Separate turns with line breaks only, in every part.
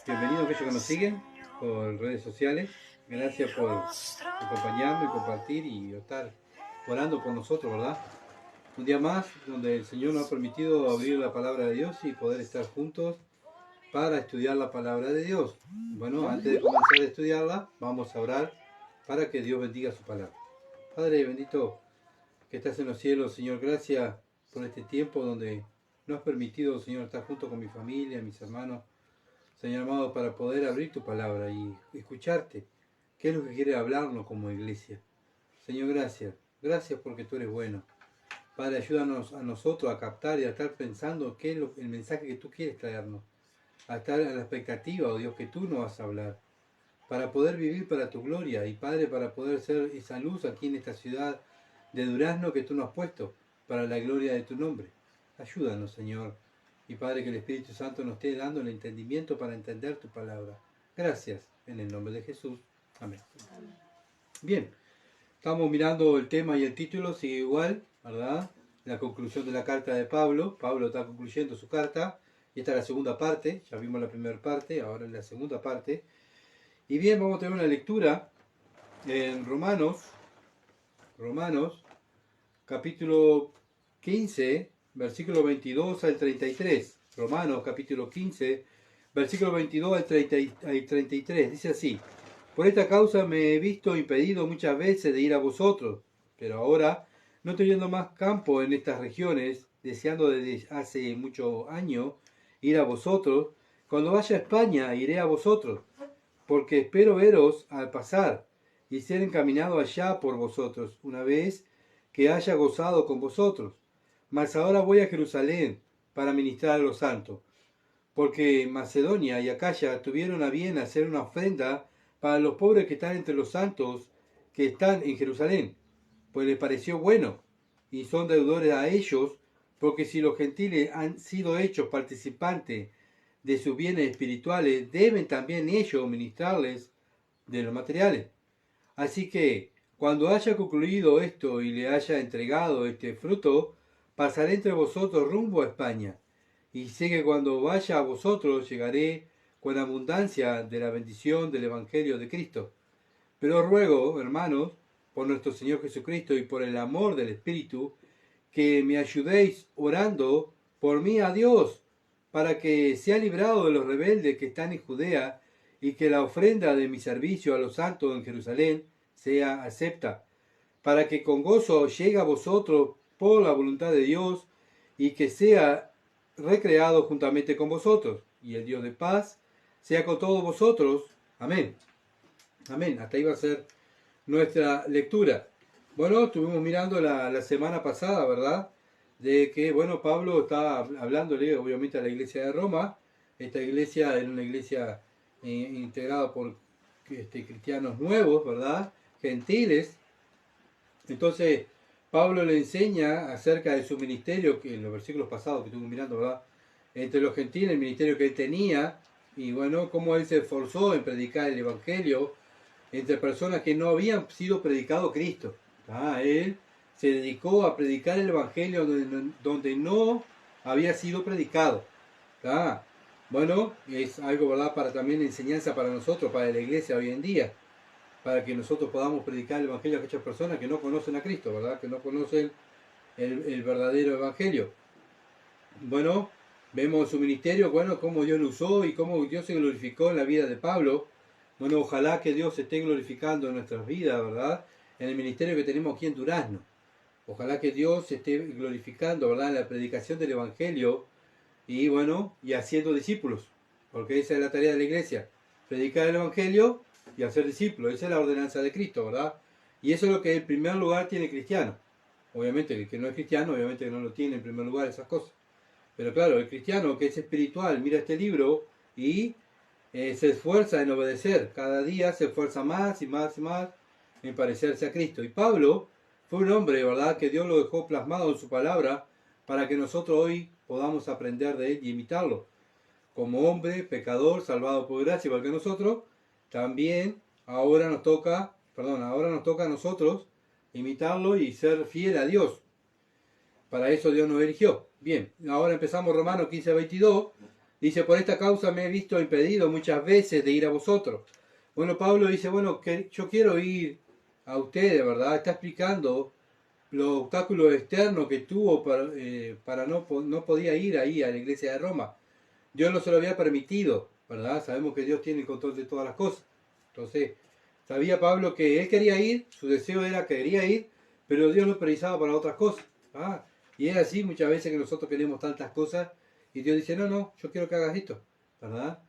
Bienvenidos a aquellos que nos siguen por redes sociales. Gracias por acompañarnos y compartir y estar orando por nosotros, ¿verdad? Un día más donde el Señor nos ha permitido abrir la palabra de Dios y poder estar juntos para estudiar la palabra de Dios. Bueno, antes de comenzar a estudiarla, vamos a orar para que Dios bendiga su palabra. Padre bendito que estás en los cielos, Señor, gracias por este tiempo donde nos has permitido, Señor, estar junto con mi familia, mis hermanos, Señor amado, para poder abrir tu palabra y escucharte. ¿Qué es lo que quiere hablarnos como iglesia? Señor, gracias. Gracias porque tú eres bueno. Padre, ayúdanos a nosotros a captar y a estar pensando qué es el mensaje que tú quieres traernos. A estar a la expectativa, oh Dios, que tú nos vas a hablar. Para poder vivir para tu gloria. Y Padre, para poder ser esa luz aquí en esta ciudad de Durazno que tú nos has puesto. Para la gloria de tu nombre. Ayúdanos, Señor. Y Padre, que el Espíritu Santo nos esté dando el entendimiento para entender tu palabra. Gracias, en el nombre de Jesús. Amén. Bien, estamos mirando el tema y el título, sigue igual, ¿verdad? La conclusión de la carta de Pablo. Pablo está concluyendo su carta, y esta es la segunda parte, ya vimos la primera parte, ahora es la segunda parte. Y bien, vamos a tener una lectura en Romanos, capítulo 15, versículo 22 al 33. Romanos capítulo 15, versículo 22 al 33. Dice así: por esta causa me he visto impedido muchas veces de ir a vosotros, pero ahora, no teniendo más campo en estas regiones, deseando desde hace muchos años ir a vosotros, cuando vaya a España iré a vosotros, porque espero veros al pasar y ser encaminado allá por vosotros, una vez que haya gozado con vosotros. Mas ahora voy a Jerusalén para ministrar a los santos, porque Macedonia y Acaya tuvieron a bien hacer una ofrenda para los pobres que están entre los santos que están en Jerusalén, pues les pareció bueno, y son deudores a ellos, porque si los gentiles han sido hechos participantes de sus bienes espirituales, deben también ellos ministrarles de los materiales. Así que, cuando haya concluido esto y le haya entregado este fruto, pasaré entre vosotros rumbo a España. Y sé que cuando vaya a vosotros llegaré con abundancia de la bendición del Evangelio de Cristo. Pero os ruego, hermanos, por nuestro Señor Jesucristo y por el amor del Espíritu, que me ayudéis orando por mí a Dios, para que sea librado de los rebeldes que están en Judea, y que la ofrenda de mi servicio a los santos en Jerusalén sea acepta, para que con gozo llegue a vosotros por la voluntad de Dios, y que sea recreado juntamente con vosotros, y el Dios de paz sea con todos vosotros. Amén. Amén. Hasta ahí va a ser nuestra lectura. Bueno, estuvimos mirando la semana pasada, ¿verdad? De que, bueno, Pablo está hablándole obviamente a la iglesia de Roma. Esta iglesia era una iglesia integrada por cristianos nuevos, ¿verdad? Gentiles. Entonces, Pablo le enseña acerca de su ministerio, que en los versículos pasados que estuvimos mirando, ¿verdad? Entre los gentiles, el ministerio que él tenía, y bueno, cómo él se esforzó en predicar el evangelio entre personas que no habían sido predicado Cristo. Él se dedicó a predicar el evangelio donde no había sido predicado. Bueno, es algo, ¿verdad?, para también enseñanza para nosotros, para la iglesia hoy en día, para que nosotros podamos predicar el evangelio a aquellas personas que no conocen a Cristo, ¿verdad?, que no conocen el verdadero evangelio. Bueno, vemos su ministerio, bueno, cómo Dios lo usó y cómo Dios se glorificó en la vida de Pablo. Bueno, ojalá que Dios se esté glorificando en nuestras vidas, ¿verdad?, en el ministerio que tenemos aquí en Durazno. Ojalá que Dios se esté glorificando, ¿verdad?, en la predicación del evangelio y, bueno, y haciendo discípulos, porque esa es la tarea de la iglesia, predicar el evangelio y hacer discípulos. Esa es la ordenanza de Cristo, ¿verdad? Y eso es lo que en primer lugar tiene el cristiano. Obviamente el que no es cristiano, obviamente no lo tiene en primer lugar esas cosas. Pero claro, el cristiano que es espiritual mira este libro y se esfuerza en obedecer. Cada día se esfuerza más y más y más en parecerse a Cristo. Y Pablo fue un hombre, ¿verdad?, que Dios lo dejó plasmado en su palabra para que nosotros hoy podamos aprender de él y imitarlo. Como hombre, pecador, salvado por gracia, igual que nosotros, también ahora nos toca a nosotros imitarlo y ser fiel a Dios. Para eso Dios nos eligió. Bien, ahora empezamos Romanos 15 a 22. Dice, por esta causa me he visto impedido muchas veces de ir a vosotros. Bueno, Pablo dice, bueno, que yo quiero ir a ustedes, ¿verdad? Está explicando los obstáculos externos que tuvo para no podía ir ahí a la iglesia de Roma. Dios no se lo había permitido, ¿verdad? Sabemos que Dios tiene el control de todas las cosas. Entonces, sabía Pablo que él quería ir, su deseo era que quería ir, pero Dios lo precisaba para otras cosas. ¿Ah? Y es así muchas veces que nosotros queremos tantas cosas y Dios dice, no, no, yo quiero que hagas esto, ¿verdad?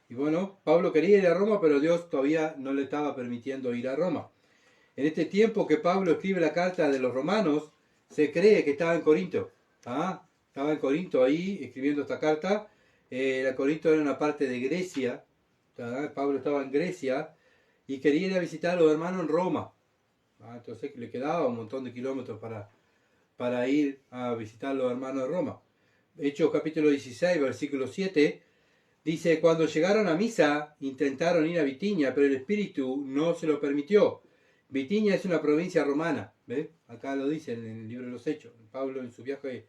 Y bueno, Pablo quería ir a Roma, pero Dios todavía no le estaba permitiendo ir a Roma. En este tiempo que Pablo escribe la carta de los romanos, se cree que estaba en Corinto. ¿Ah? Estaba en Corinto ahí escribiendo esta carta. Corinto era una parte de Grecia. ¿Ah? Pablo estaba en Grecia y quería ir a visitar a los hermanos en Roma. ¿Ah? Entonces le quedaba un montón de kilómetros para ir a visitar a los hermanos de Roma. Hechos capítulo 16, versículo 7, dice, cuando llegaron a Misa, intentaron ir a Bitinia, pero el Espíritu no se lo permitió. Bitinia es una provincia romana, ¿ves? Acá lo dice en el libro de los Hechos. Pablo en su viaje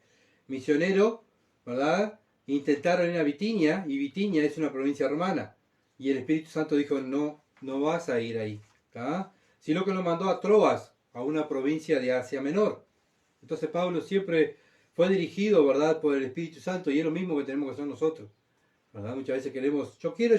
misionero, ¿verdad? Intentaron ir a Bitinia, y Bitinia es una provincia romana. Y el Espíritu Santo dijo, no, no vas a ir ahí, ¿tá? Sino que lo mandó a Troas, a una provincia de Asia Menor. Entonces Pablo siempre fue dirigido, ¿verdad?, por el Espíritu Santo, y es lo mismo que tenemos que hacer nosotros, ¿verdad? Muchas veces queremos, yo quiero.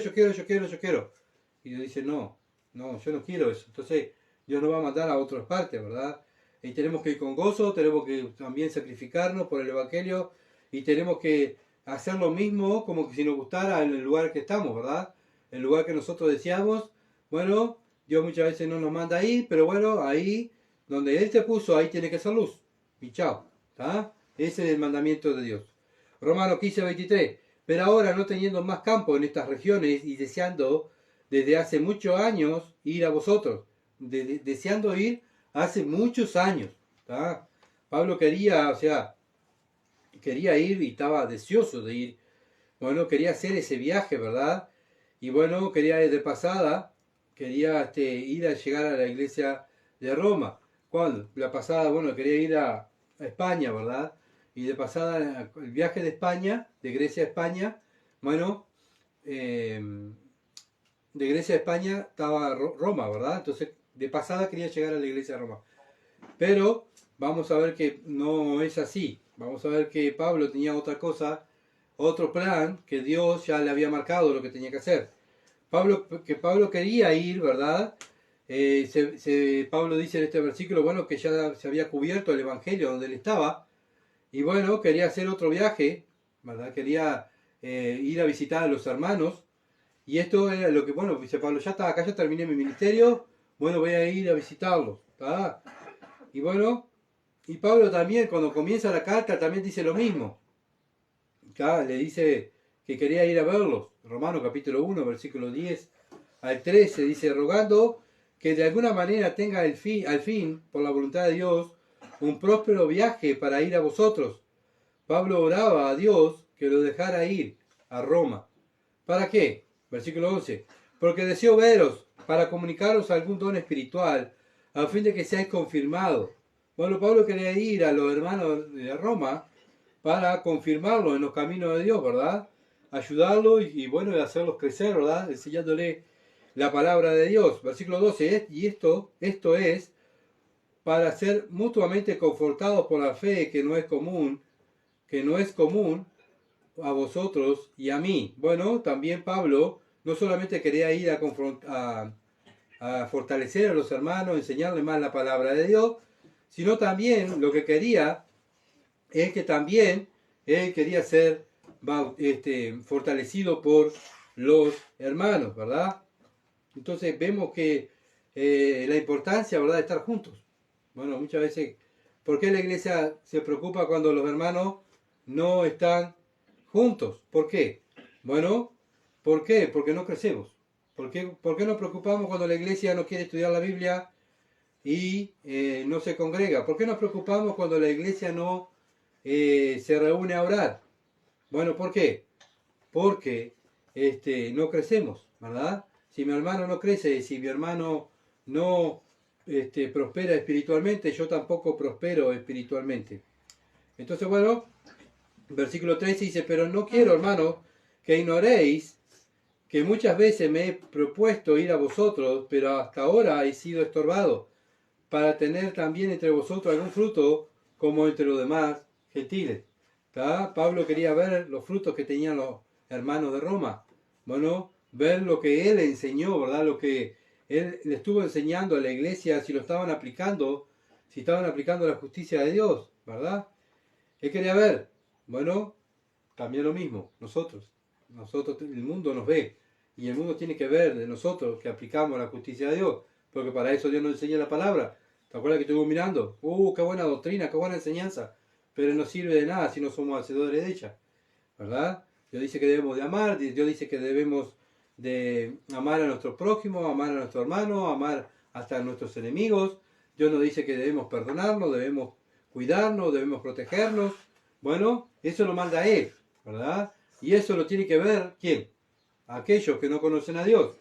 Y Dios dice, no, no, yo no quiero eso. Entonces Dios nos va a mandar a otras partes, ¿verdad? Y tenemos que ir con gozo, tenemos que también sacrificarnos por el Evangelio, y tenemos que hacer lo mismo como que si nos gustara en el lugar que estamos, ¿verdad? El lugar que nosotros deseamos. Bueno, Dios muchas veces no nos manda ahí, pero bueno, ahí donde Él te puso, ahí tiene que ser luz. Y chao, ¿está? Ese es el mandamiento de Dios. Romanos 15:23. Pero ahora, no teniendo más campo en estas regiones y deseando desde hace muchos años ir a vosotros, deseando ir hace muchos años, ¿tá? Pablo quería, o sea, quería ir y estaba deseoso de ir. Bueno, quería hacer ese viaje, ¿verdad? Y bueno, quería ir de pasada, quería ir a llegar a la iglesia de Roma. ¿Cuándo? La pasada, bueno, quería ir a España, ¿verdad? Y de pasada, el viaje de España, de Grecia a España, bueno, de Grecia a España estaba Roma, ¿verdad? Entonces, de pasada quería llegar a la iglesia de Roma. Pero vamos a ver que no es así. Vamos a ver que Pablo tenía otra cosa, otro plan, que Dios ya le había marcado lo que tenía que hacer. Pablo quería ir, ¿verdad? Pablo dice en este versículo, bueno, que ya se había cubierto el evangelio donde él estaba, y bueno, quería hacer otro viaje, ¿verdad? Quería ir a visitar a los hermanos, y esto era lo que, bueno, dice Pablo, ya está, acá ya terminé mi ministerio, bueno, voy a ir a visitarlos, ¿tá? Y bueno, y Pablo también, cuando comienza la carta, también dice lo mismo. Acá le dice que quería ir a verlos. Romanos capítulo 1, versículo 10 al 13, dice, rogando que de alguna manera tenga al fin, por la voluntad de Dios, un próspero viaje para ir a vosotros. Pablo oraba a Dios que lo dejara ir a Roma. ¿Para qué? Versículo 11. Porque deseo veros para comunicaros algún don espiritual, a fin de que seáis confirmados. Bueno, Pablo quería ir a los hermanos de Roma para confirmarlos en los caminos de Dios, ¿verdad? Ayudarlos y bueno, hacerlos crecer, ¿verdad? Enseñándole la palabra de Dios. Versículo 12. Y esto es para ser mutuamente confortados por la fe que no es común a vosotros y a mí. Bueno, también Pablo no solamente quería ir a fortalecer a los hermanos, enseñarles más la palabra de Dios, sino también lo que quería es que también él quería ser fortalecido por los hermanos, ¿verdad? Entonces vemos que la importancia, ¿verdad?, de estar juntos. Bueno, muchas veces, ¿por qué la iglesia se preocupa cuando los hermanos no están juntos? ¿Por qué? Bueno, ¿por qué? Porque no crecemos. ¿Por qué nos preocupamos cuando la iglesia no quiere estudiar la Biblia y no se congrega? ¿Por qué nos preocupamos cuando la iglesia no se reúne a orar? Bueno, ¿por qué? Porque no crecemos, ¿verdad? Si mi hermano no crece, si mi hermano no prospera espiritualmente, yo tampoco prospero espiritualmente. Entonces, bueno, versículo 13 dice, pero no quiero, hermano, que ignoréis que muchas veces me he propuesto ir a vosotros, pero hasta ahora he sido estorbado, para tener también entre vosotros algún fruto como entre los demás gentiles. ¿Tá? Pablo quería ver los frutos que tenían los hermanos de Roma. Bueno, ver lo que él enseñó, ¿verdad? Lo que él le estuvo enseñando a la iglesia, si lo estaban aplicando, si estaban aplicando la justicia de Dios, ¿verdad? Él quería ver. Bueno, también lo mismo, nosotros, el mundo nos ve, y el mundo tiene que ver de nosotros que aplicamos la justicia de Dios, porque para eso Dios nos enseña la palabra. ¿Te acuerdas que estuvimos mirando? Qué buena doctrina, qué buena enseñanza, pero no sirve de nada si no somos hacedores de ella, ¿verdad? Dios dice que debemos de amar, Dios dice que debemos de amar a nuestro prójimo, amar a nuestro hermano, amar hasta a nuestros enemigos. Dios nos dice que debemos perdonarnos, debemos cuidarnos, debemos protegernos. Bueno, eso lo manda Él, ¿verdad? Y eso lo tiene que ver, ¿quién? Aquellos que no conocen a Dios.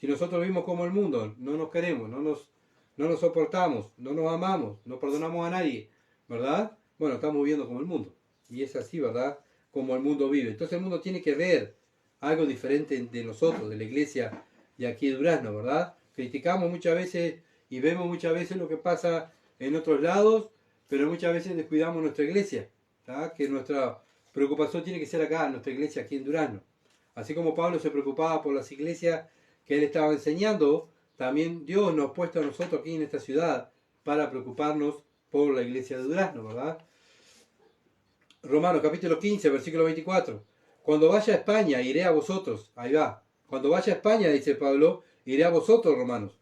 Si nosotros vivimos como el mundo, no nos queremos, no nos soportamos, no nos amamos, no perdonamos a nadie, ¿verdad? Bueno, estamos viviendo como el mundo. Y es así, ¿verdad? Como el mundo vive. Entonces el mundo tiene que ver algo diferente de nosotros, de la iglesia de aquí de Durazno, ¿verdad? Criticamos muchas veces y vemos muchas veces lo que pasa en otros lados, pero muchas veces descuidamos nuestra iglesia, ¿tá? Que nuestra preocupación tiene que ser acá, nuestra iglesia aquí en Durazno. Así como Pablo se preocupaba por las iglesias que él estaba enseñando, también Dios nos ha puesto a nosotros aquí en esta ciudad para preocuparnos por la iglesia de Durazno, ¿verdad? Romanos capítulo 15, versículo 24. Cuando vaya a España, iré a vosotros. Ahí va. Cuando vaya a España, dice Pablo, iré a vosotros, romanos.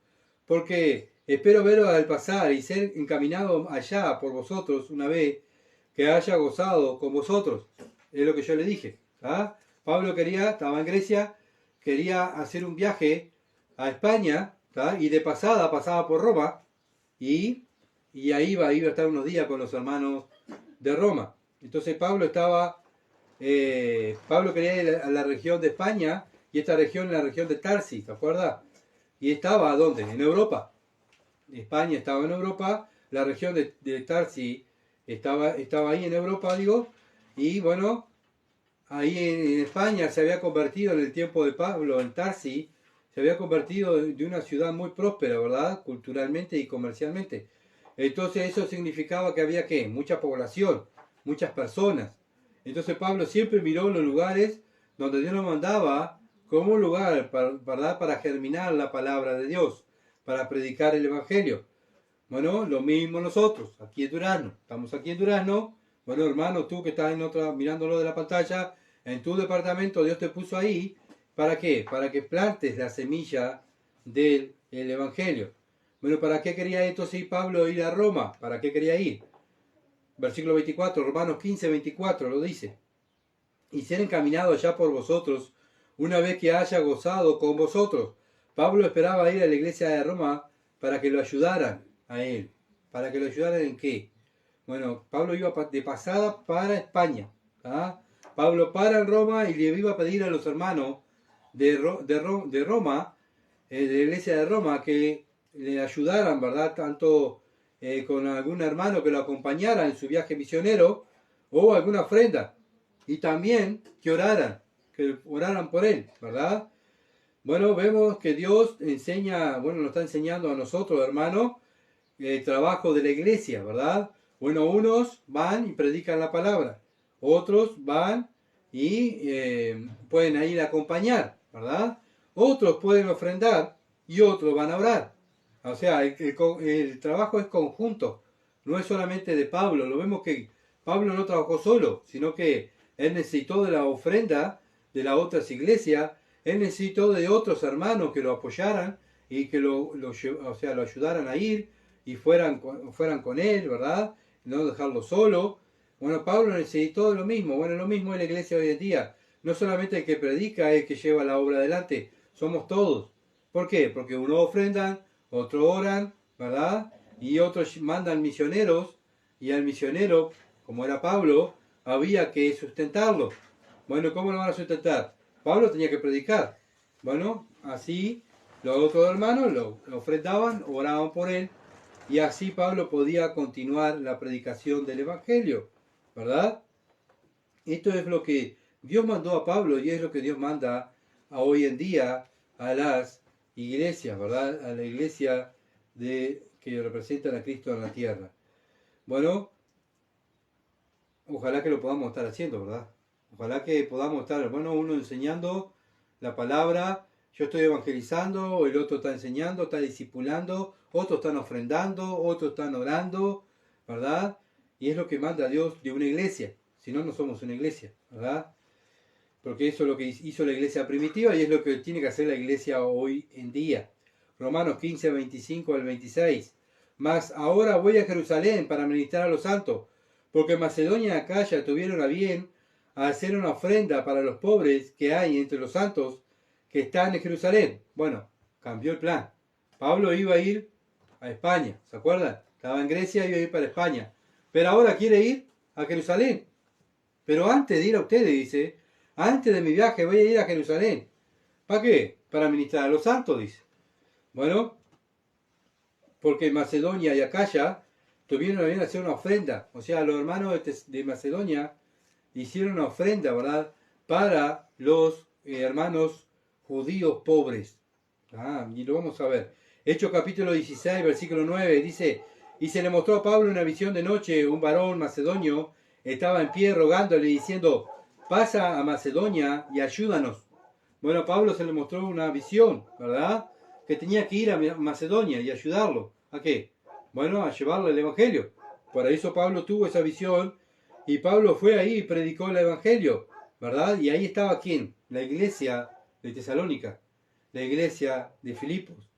Porque espero veros al pasar y ser encaminado allá por vosotros una vez que haya gozado con vosotros. Es lo que yo le dije. ¿Ah? Pablo estaba en Grecia, quería hacer un viaje a España, ¿tá? Y de pasada pasaba por Roma y ahí iba a estar unos días con los hermanos de Roma. Entonces Pablo quería ir a la región de España, y esta región es la región de Tarsis, ¿te acuerdas? Y estaba, ¿dónde? En Europa. España estaba en Europa, la región de Tarsis estaba ahí en Europa, digo, y bueno, ahí en España se había convertido en el tiempo de Pablo, en Tarsis, se había convertido de una ciudad muy próspera, ¿verdad? Culturalmente y comercialmente. Entonces eso significaba que había, ¿qué? Mucha población, muchas personas. Entonces Pablo siempre miró los lugares donde Dios nos mandaba como un lugar, ¿verdad? Para germinar la palabra de Dios, para predicar el Evangelio. Bueno, lo mismo nosotros, aquí en Durazno. Estamos aquí en Durazno. Bueno, hermano, tú que estás mirándolo de la pantalla, en tu departamento Dios te puso ahí. ¿Para qué? Para que plantes la semilla del Evangelio. Bueno, ¿para qué quería entonces Pablo ir a Roma? ¿Para qué quería ir? Versículo 24, Romanos 15, 24 lo dice. Y ser encaminado allá por vosotros, una vez que haya gozado con vosotros. Pablo esperaba ir a la iglesia de Roma para que lo ayudaran a él. ¿Para que lo ayudaran en qué? Bueno, Pablo iba de pasada para España. ¿Ah? Pablo para en Roma y le iba a pedir a los hermanos de Roma, de la iglesia de Roma, que le ayudaran, ¿verdad? Tanto con algún hermano que lo acompañara en su viaje misionero o alguna ofrenda. Y también que oraran por él, ¿verdad? Bueno, vemos que Dios nos está enseñando a nosotros, hermanos, el trabajo de la iglesia, ¿verdad? Bueno, unos van y predican la palabra, otros van y pueden ir a acompañar, ¿verdad? Otros pueden ofrendar y otros van a orar. O sea, el trabajo es conjunto, no es solamente de Pablo. Lo vemos que Pablo no trabajó solo, sino que él necesitó de la ofrenda de las otras iglesias, él necesitó de otros hermanos que lo apoyaran y que lo ayudaran a ir y fueran con él, ¿verdad? No dejarlo solo. Bueno, Pablo necesitó lo mismo. Bueno, lo mismo en la iglesia hoy en día. No solamente el que predica es el que lleva la obra adelante, somos todos. ¿Por qué? Porque unos ofrendan, otros oran, ¿verdad? Y otros mandan misioneros, y al misionero, como era Pablo, había que sustentarlo. Bueno, ¿cómo lo van a sustentar? Pablo tenía que predicar. Bueno, así los otros hermanos lo ofrendaban, oraban por él, y así Pablo podía continuar la predicación del Evangelio, ¿verdad? Esto es lo que Dios mandó a Pablo y es lo que Dios manda a hoy en día a las iglesias, ¿verdad? A la iglesia que representan a Cristo en la tierra. Bueno, ojalá que lo podamos estar haciendo, ¿verdad? Ojalá que podamos estar, bueno, uno enseñando la palabra, yo estoy evangelizando, el otro está enseñando, está discipulando, otros están ofrendando, otros están orando, ¿verdad? Y es lo que manda Dios de una iglesia, si no, no somos una iglesia, ¿verdad? Porque eso es lo que hizo la iglesia primitiva y es lo que tiene que hacer la iglesia hoy en día. Romanos 15, 25 al 26. Mas ahora voy a Jerusalén para ministrar a los santos, porque Macedonia y Acaya tuvieron a bien a hacer una ofrenda para los pobres que hay entre los santos que están en Jerusalén. Bueno, cambió el plan. Pablo iba a ir a España, ¿se acuerdan? Estaba en Grecia y iba a ir para España. Pero ahora quiere ir a Jerusalén. Pero antes de ir a ustedes, dice, antes de mi viaje voy a ir a Jerusalén. ¿Para qué? Para ministrar a los santos, dice. Bueno, porque Macedonia y Acaya tuvieron a bien hacer una ofrenda. O sea, los hermanos de Macedonia hicieron una ofrenda, ¿verdad? Para los hermanos judíos pobres. Y lo vamos a ver. Hechos capítulo 16, versículo 9, dice, y se le mostró a Pablo una visión de noche, un varón macedonio estaba en pie rogándole diciendo, pasa a Macedonia y ayúdanos. Bueno, a Pablo se le mostró una visión, ¿verdad? Que tenía que ir a Macedonia y ayudarlo. ¿A qué? Bueno, a llevarle el evangelio. Por eso Pablo tuvo esa visión y Pablo fue ahí y predicó el evangelio, ¿verdad? Y ahí estaba ¿quién? La iglesia de Tesalónica, la iglesia de Filipos,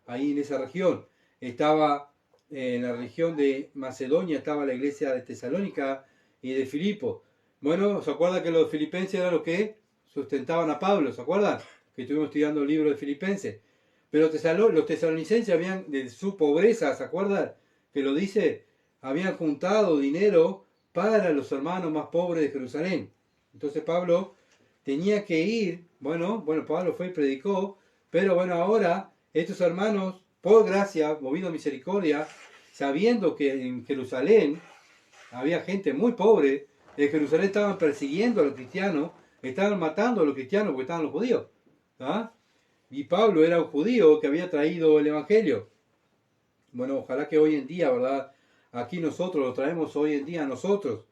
ahí en esa región. Estaba en la región de Macedonia, estaba la iglesia de Tesalónica y de Filipos. Bueno, ¿se acuerdan que los filipenses eran los que sustentaban a Pablo? ¿Se acuerdan? Que estuvimos estudiando el libro de Filipenses. Pero los tesalonicenses habían, de su pobreza, ¿se acuerdan? Que lo dice, habían juntado dinero para los hermanos más pobres de Jerusalén. Entonces Pablo tenía que ir, bueno, Pablo fue y predicó, pero bueno, ahora estos hermanos, por gracia, movido a misericordia, sabiendo que en Jerusalén había gente muy pobre, en Jerusalén estaban persiguiendo a los cristianos, estaban matando a los cristianos porque estaban los judíos. ¿Ah? Y Pablo era un judío que había traído el evangelio. Bueno, ojalá que hoy en día, ¿verdad? Aquí nosotros lo traemos hoy en día a nosotros.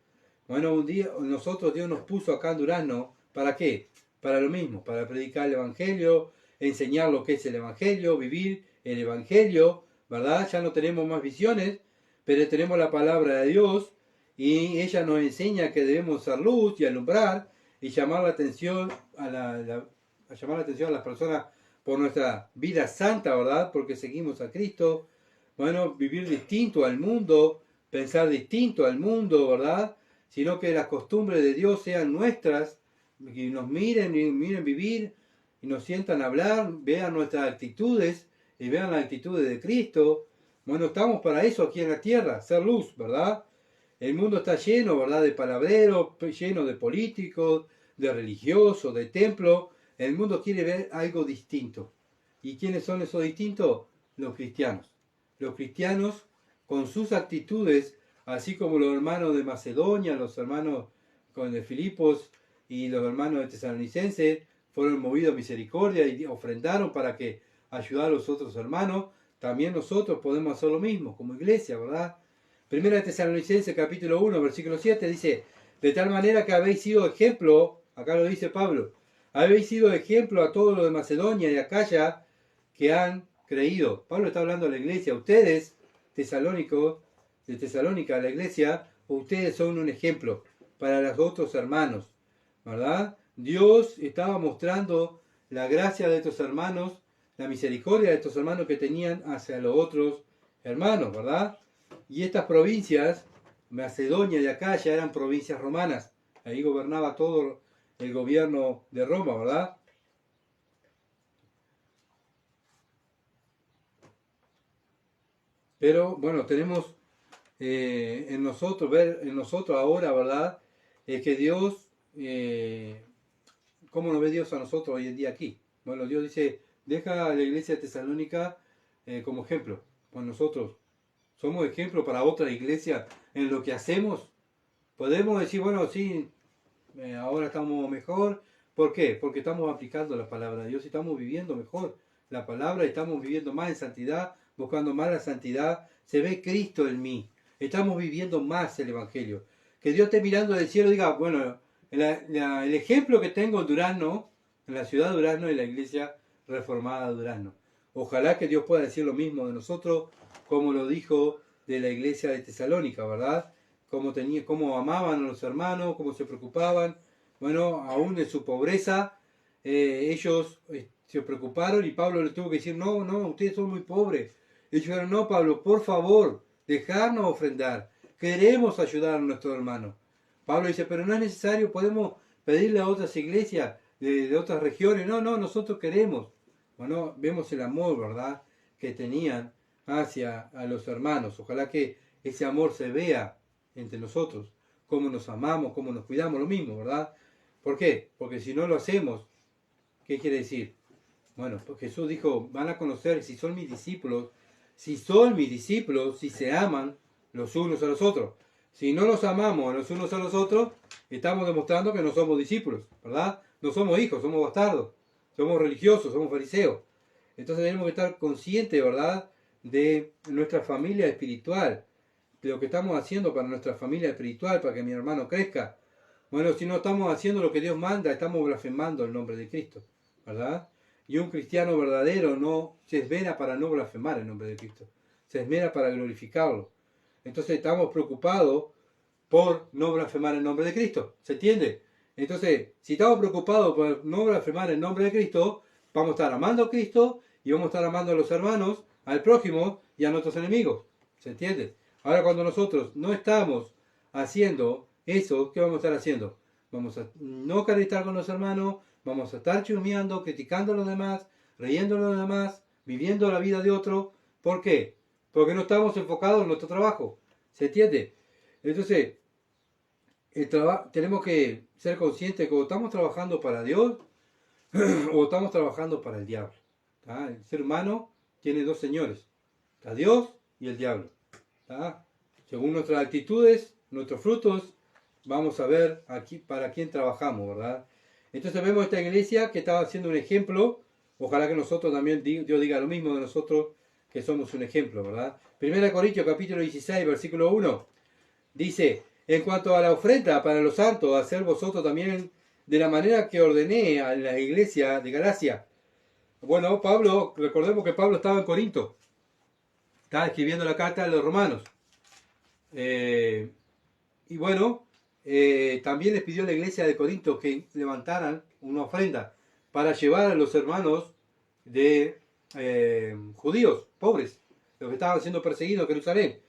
Bueno, un día nosotros Dios nos puso acá en Durazno, ¿para qué? Para lo mismo, para predicar el evangelio, enseñar lo que es el evangelio, vivir el evangelio, ¿verdad? Ya no tenemos más visiones, pero tenemos la palabra de Dios y ella nos enseña que debemos ser luz y alumbrar y llamar la atención llamar la atención a las personas por nuestra vida santa, ¿verdad? Porque seguimos a Cristo. Bueno, vivir distinto al mundo, pensar distinto al mundo, ¿verdad? Sino que las costumbres de Dios sean nuestras, y nos miren y miren vivir y nos sientan hablar, vean nuestras actitudes y vean las actitudes de Cristo. Bueno, estamos para eso aquí en la tierra, ser luz, ¿verdad? El mundo está lleno, ¿verdad? De palabreros, lleno de políticos, de religiosos, de templos. El mundo quiere ver algo distinto. ¿Y quiénes son esos distintos? Los cristianos. Los cristianos con sus actitudes, así como los hermanos de Macedonia, los hermanos de Filipos y los hermanos de Tesalonicenses, fueron movidos a misericordia y ofrendaron para que ayudar a los otros hermanos. También nosotros podemos hacer lo mismo como iglesia, ¿verdad? Primera de Tesalonicenses capítulo 1, versículo 7 dice, de tal manera que habéis sido ejemplo, acá lo dice Pablo, habéis sido ejemplo a todos los de Macedonia y Acaya que han creído. Pablo está hablando a la iglesia, ustedes, tesalónicos, de Tesalónica, la iglesia, ustedes son un ejemplo para los otros hermanos, ¿verdad? Dios estaba mostrando la gracia de estos hermanos, la misericordia de estos hermanos que tenían hacia los otros hermanos, ¿verdad? Y estas provincias, Macedonia y Acaya, eran provincias romanas. Ahí gobernaba todo el gobierno de Roma, ¿verdad? Pero bueno, tenemos en nosotros, ver en nosotros ahora, ¿verdad? Que Dios, ¿cómo nos ve Dios a nosotros hoy en día aquí? Bueno, Dios dice, deja a la iglesia de Tesalónica como ejemplo. Pues nosotros somos ejemplo para otra iglesia en lo que hacemos. Podemos decir, bueno, sí, ahora estamos mejor. ¿Por qué? Porque estamos aplicando la palabra de Dios y estamos viviendo mejor la palabra, estamos viviendo más en santidad, buscando más la santidad. Se ve Cristo en mí. Estamos viviendo más el Evangelio. Que Dios esté mirando del cielo y diga, bueno, el ejemplo que tengo en Durazno, en la ciudad de Durazno, es la iglesia reformada de Durazno. Ojalá que Dios pueda decir lo mismo de nosotros, como lo dijo de la iglesia de Tesalónica, ¿verdad? Cómo amaban a los hermanos, cómo se preocupaban. Bueno, aún de su pobreza, ellos se preocuparon y Pablo les tuvo que decir, no, ustedes son muy pobres. Ellos dijeron, no, Pablo, por favor, dejarnos ofrendar. Queremos ayudar a nuestros hermanos. Pablo dice, pero no es necesario, podemos pedirle a otras iglesias de otras regiones. No, nosotros queremos. Bueno, vemos el amor, ¿verdad?, que tenían hacia a los hermanos. Ojalá que ese amor se vea entre nosotros, cómo nos amamos, cómo nos cuidamos, lo mismo, ¿verdad? ¿Por qué? Porque si no lo hacemos, ¿qué quiere decir? Bueno, pues Jesús dijo, van a conocer si son mis discípulos, si se aman los unos a los otros. Si no nos amamos los unos a los otros, estamos demostrando que no somos discípulos, ¿verdad? No somos hijos, somos bastardos, somos religiosos, somos fariseos. Entonces tenemos que estar conscientes, ¿verdad?, de nuestra familia espiritual, de lo que estamos haciendo para nuestra familia espiritual, para que mi hermano crezca. Bueno, si no estamos haciendo lo que Dios manda, estamos blasfemando el nombre de Cristo, ¿verdad? Y un cristiano verdadero no se esmera para no blasfemar el nombre de Cristo, se esmera para glorificarlo. Entonces estamos preocupados por no blasfemar el nombre de Cristo, ¿se entiende? Entonces, si estamos preocupados por no blasfemar el nombre de Cristo, vamos a estar amando a Cristo y vamos a estar amando a los hermanos, al prójimo y a nuestros enemigos, ¿se entiende? Ahora, cuando nosotros no estamos haciendo eso, ¿qué vamos a estar haciendo? Vamos a no querer estar con los hermanos, vamos a estar chusmeando, criticando a los demás, riendo a los demás, viviendo la vida de otro. ¿Por qué? Porque no estamos enfocados en nuestro trabajo. ¿Se entiende? Entonces, tenemos que ser conscientes que o estamos trabajando para Dios o estamos trabajando para el diablo. ¿Tá? El ser humano tiene dos señores, a Dios y el diablo. ¿Tá? Según nuestras actitudes, nuestros frutos, vamos a ver aquí para quién trabajamos, ¿verdad? Entonces vemos esta iglesia que estaba haciendo un ejemplo. Ojalá que nosotros también, Dios diga lo mismo de nosotros, que somos un ejemplo, ¿verdad? 1 Corintios capítulo 16, versículo 1, dice, en cuanto a la ofrenda para los santos, hacer vosotros también de la manera que ordené a la iglesia de Galacia. Bueno, recordemos que Pablo estaba en Corinto, estaba escribiendo la carta a los romanos. Y bueno, también les pidió a la iglesia de Corinto que levantaran una ofrenda para llevar a los hermanos de judíos, pobres, los que estaban siendo perseguidos en Jerusalén.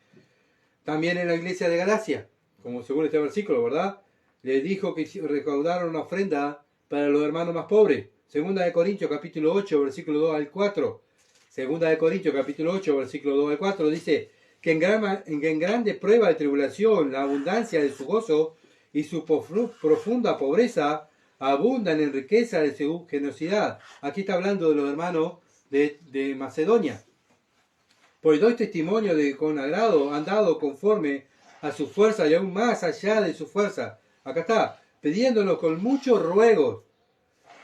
También en la iglesia de Galacia, como según este versículo, ¿verdad? Les dijo que recaudaron una ofrenda para los hermanos más pobres. Segunda de Corintios capítulo 8, versículo 2 al 4. Segunda de Corintios capítulo 8, versículo 2 al 4 dice que en grande prueba de tribulación, la abundancia de su gozo y su profunda pobreza abundan en riqueza de su generosidad. Aquí está hablando de los hermanos de Macedonia. Pues doy testimonio de que con agrado han dado conforme a su fuerza y aún más allá de su fuerza. Acá está, pidiéndonos con muchos ruegos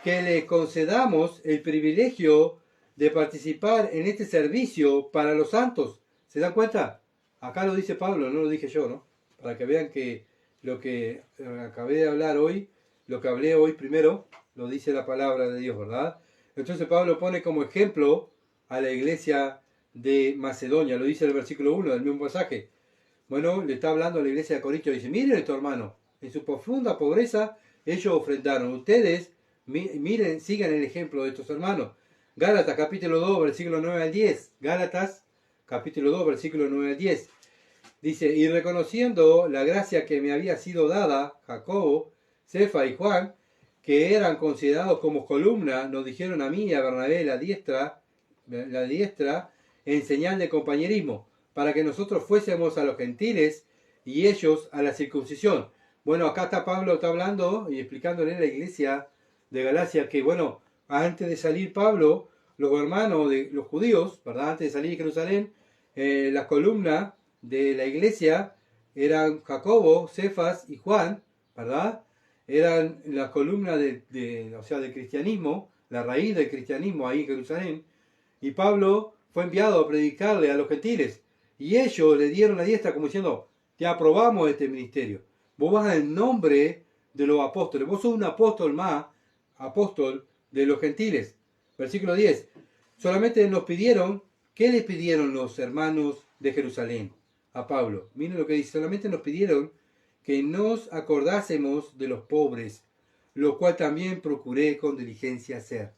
que le concedamos el privilegio de participar en este servicio para los santos. ¿Se dan cuenta? Acá lo dice Pablo, no lo dije yo, ¿no? Para que vean que lo que acabé de hablar hoy, lo que hablé hoy primero, lo dice la palabra de Dios, ¿verdad? Entonces Pablo pone como ejemplo a la iglesia de Macedonia, lo dice el versículo 1 del mismo pasaje. Bueno, le está hablando a la iglesia de Corinto, dice, miren esto, hermano, en su profunda pobreza ellos ofrendaron. Ustedes, miren, sigan el ejemplo de estos hermanos. Gálatas capítulo 2, versículo 9 al 10. Gálatas capítulo 2, versículo 9 al 10. Dice, y reconociendo la gracia que me había sido dada, Jacobo, Cefa y Juan, que eran considerados como columna, nos dijeron a mí y a Bernabé la diestra, en señal de compañerismo, para que nosotros fuésemos a los gentiles y ellos a la circuncisión. Bueno, acá está Pablo, está hablando y explicándole a la iglesia de Galacia que, bueno, antes de salir Pablo, los hermanos de los judíos, ¿verdad? Antes de salir de Jerusalén, la columna de la iglesia eran Jacobo, Cefas y Juan, ¿verdad? eran la columna o sea, del cristianismo, la raíz del cristianismo ahí en Jerusalén, y Pablo fue enviado a predicarle a los gentiles, y ellos le dieron la diestra como diciendo, te aprobamos este ministerio, vos vas en nombre de los apóstoles, vos sos un apóstol más, apóstol de los gentiles. Versículo 10, solamente nos pidieron, ¿qué les pidieron los hermanos de Jerusalén a Pablo? Miren lo que dice, solamente nos pidieron que nos acordásemos de los pobres, lo cual también procuré con diligencia hacer.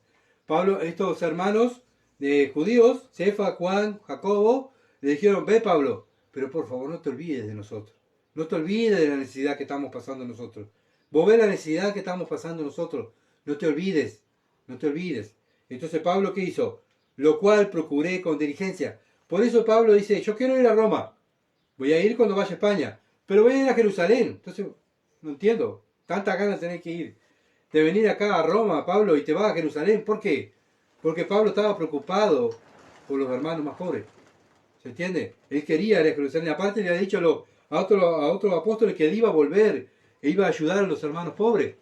Pablo, estos hermanos de judíos, Cefa, Juan, Jacobo, le dijeron, ve Pablo, pero por favor no te olvides de nosotros. No te olvides de la necesidad que estamos pasando nosotros. Vos ves la necesidad que estamos pasando nosotros. No te olvides, no te olvides. Entonces Pablo, ¿qué hizo? Lo cual procuré con diligencia. Por eso Pablo dice, yo quiero ir a Roma. Voy a ir cuando vaya a España. Pero voy a ir a Jerusalén. Entonces, no entiendo. Tanta ganas tenés que ir. De venir acá a Roma, Pablo, y te vas a Jerusalén. ¿Por qué? Porque Pablo estaba preocupado por los hermanos más pobres. ¿Se entiende? Él quería ir a Jerusalén. Aparte le ha dicho a otros apóstoles que él iba a volver e iba a ayudar a los hermanos pobres.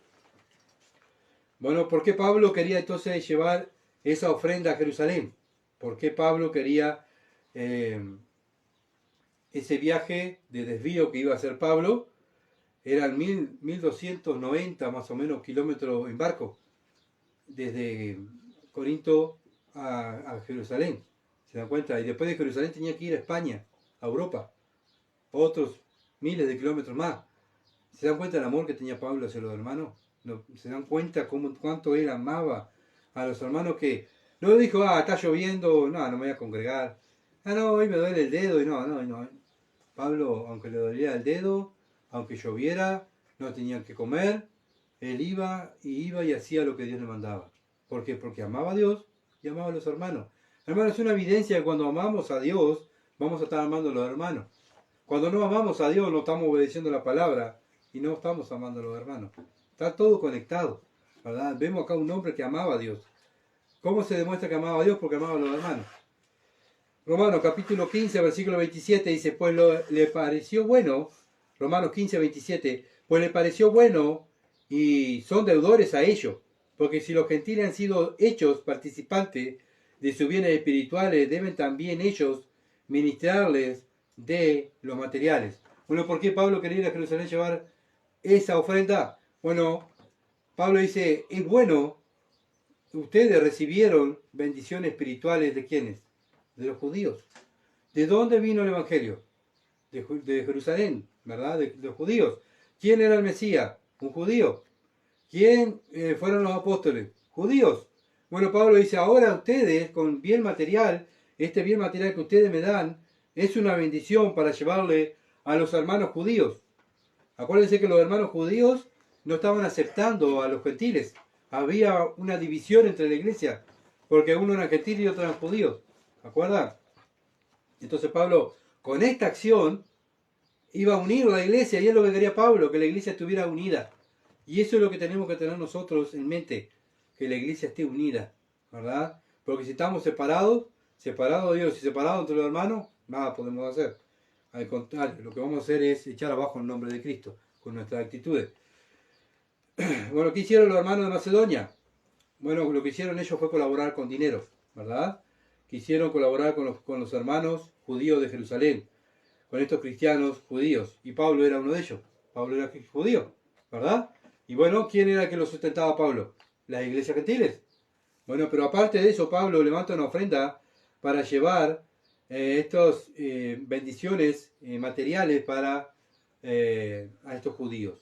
Bueno, ¿por qué Pablo quería entonces llevar esa ofrenda a Jerusalén? ¿Por qué Pablo quería ese viaje de desvío que iba a hacer Pablo? Eran 1290 más o menos kilómetros en barco, desde Corinto a Jerusalén. ¿Se dan cuenta? Y después de Jerusalén tenía que ir a España, a Europa, otros miles de kilómetros más. ¿Se dan cuenta del amor que tenía Pablo hacia los hermanos? ¿No? ¿Se dan cuenta cuánto él amaba a los hermanos? Que no dijo, está lloviendo, no me voy a congregar. No, hoy me duele el dedo, y no. Pablo, aunque le dolía el dedo, aunque lloviera, no tenían que comer, él iba y hacía lo que Dios le mandaba. ¿Por qué? Porque amaba a Dios y amaba a los hermanos. Hermanos, es una evidencia que cuando amamos a Dios, vamos a estar amando a los hermanos. Cuando no amamos a Dios, no estamos obedeciendo la palabra y no estamos amando a los hermanos. Está todo conectado, ¿verdad? Vemos acá un hombre que amaba a Dios. ¿Cómo se demuestra que amaba a Dios? Porque amaba a los hermanos. Romanos capítulo 15, versículo 27 dice, pues le pareció bueno, Romanos 15, 27, pues le pareció bueno y son deudores a ellos, porque si los gentiles han sido hechos participantes de sus bienes espirituales, deben también ellos ministrarles de los materiales. Bueno, ¿por qué Pablo quería ir a Jerusalén llevar esa ofrenda? Bueno, Pablo dice, es bueno, ustedes recibieron bendiciones espirituales de ¿quiénes? De los judíos. ¿De dónde vino el Evangelio? De Jerusalén, ¿verdad? De los judíos. ¿Quién era el Mesías? Un judío. ¿Quién fueron los apóstoles? Judíos. Bueno, Pablo dice, ahora ustedes, con bien material, este bien material que ustedes me dan, es una bendición para llevarle a los hermanos judíos. Acuérdense que los hermanos judíos no estaban aceptando a los gentiles. Había una división entre la iglesia, porque uno era gentil y otro eran judíos. ¿Acuerdan? Entonces Pablo, con esta acción, iba a unir la iglesia, y es lo que quería Pablo, que la iglesia estuviera unida. Y eso es lo que tenemos que tener nosotros en mente, que la iglesia esté unida, ¿verdad? Porque si estamos separados de Dios y separados entre los hermanos, nada podemos hacer. Al contrario, lo que vamos a hacer es echar abajo el nombre de Cristo, con nuestras actitudes. Bueno, ¿qué hicieron los hermanos de Macedonia? Bueno, lo que hicieron ellos fue colaborar con dinero, ¿verdad? Quisieron colaborar con los hermanos judíos de Jerusalén, con estos cristianos judíos. Y Pablo era uno de ellos. Pablo era judío, ¿verdad? Y bueno, ¿quién era el que lo sustentaba a Pablo? Las iglesias gentiles. Bueno, pero aparte de eso, Pablo levanta una ofrenda para llevar estas bendiciones materiales para a estos judíos.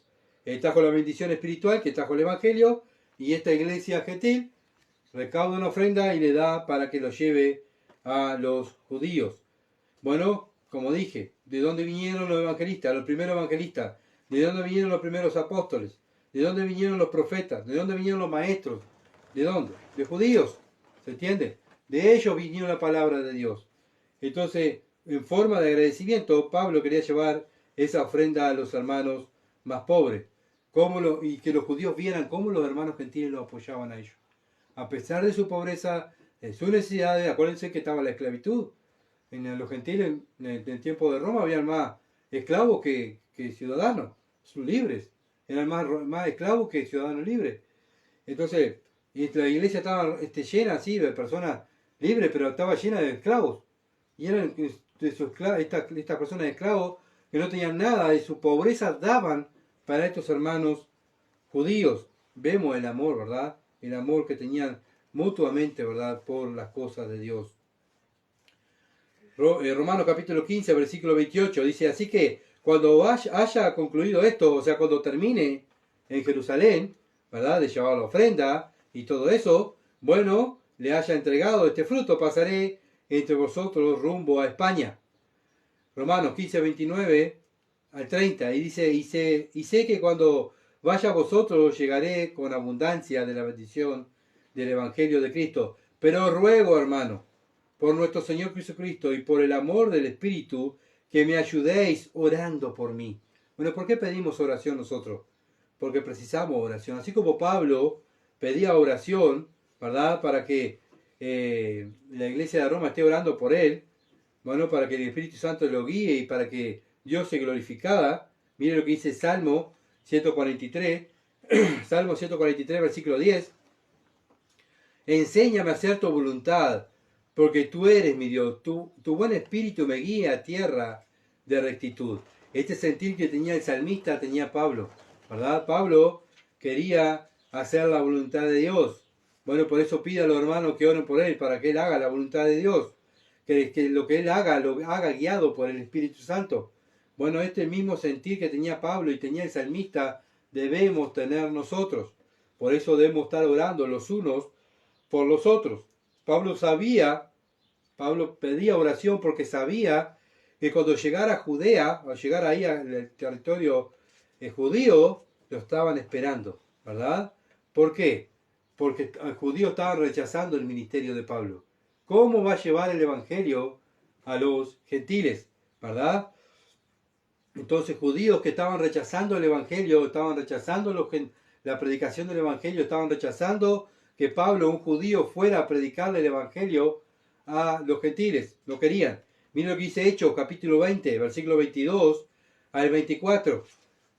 Trajo la bendición espiritual que trajo el Evangelio, y esta iglesia gentil recauda una ofrenda y le da para que lo lleve a los judíos. Bueno, como dije, ¿de dónde vinieron los evangelistas, los primeros evangelistas? ¿De dónde vinieron los primeros apóstoles? ¿De dónde vinieron los profetas? ¿De dónde vinieron los maestros? ¿De dónde? De judíos, ¿se entiende? De ellos vino la palabra de Dios. Entonces, en forma de agradecimiento, Pablo quería llevar esa ofrenda a los hermanos más pobres. Y que los judíos vieran cómo los hermanos gentiles los apoyaban a ellos. A pesar de su pobreza, de sus necesidades, acuérdense que estaba la esclavitud. En los gentiles, en el tiempo de Roma, había más esclavos que ciudadanos, son libres. eran más esclavos que ciudadanos libres. Entonces, la iglesia estaba llena así de personas libres, pero estaba llena de esclavos. Y eran de sus estas personas esclavos que no tenían nada, de su pobreza daban para estos hermanos judíos. Vemos el amor, ¿verdad? El amor que tenían mutuamente, ¿verdad? Por las cosas de Dios. Romanos capítulo 15, versículo 28, dice, así que cuando haya concluido esto, o sea, cuando termine en Jerusalén, ¿verdad? De llevar la ofrenda y todo eso, bueno, le haya entregado este fruto, pasaré entre vosotros rumbo a España. Romanos 15, 29 al 30, y dice, y sé que cuando vaya a vosotros llegaré con abundancia de la bendición del Evangelio de Cristo. Pero ruego, hermano, por nuestro Señor Jesucristo y por el amor del Espíritu, que me ayudéis orando por mí. Bueno, ¿por qué pedimos oración nosotros? Porque precisamos oración. Así como Pablo pedía oración, ¿verdad? Para que la iglesia de Roma esté orando por él, bueno, para que el Espíritu Santo lo guíe y para que Dios se glorificada. Mire lo que dice Salmo 143, Salmo 143, versículo 10. Enséñame a hacer tu voluntad, porque tú eres mi Dios. Tu buen espíritu me guía a tierra de rectitud. Este sentir que tenía el salmista tenía Pablo, ¿verdad? Pablo quería hacer la voluntad de Dios. Bueno, por eso pide a los hermanos que oren por él, para que él haga la voluntad de Dios. Que lo que él haga, lo haga guiado por el Espíritu Santo. Bueno, este mismo sentir que tenía Pablo y tenía el salmista, debemos tener nosotros. Por eso debemos estar orando los unos por los otros. Pablo pedía oración porque sabía que cuando llegara a Judea, o llegar ahí al territorio judío, lo estaban esperando, ¿verdad? ¿Por qué? Porque los judíos estaban rechazando el ministerio de Pablo. ¿Cómo va a llevar el evangelio a los gentiles? ¿Verdad? Entonces, judíos que estaban rechazando el evangelio, estaban rechazando la predicación del evangelio, estaban rechazando que Pablo, un judío, fuera a predicarle el evangelio a los gentiles. Lo querían. Miren lo que dice Hechos, capítulo 20, versículo 22 al 24.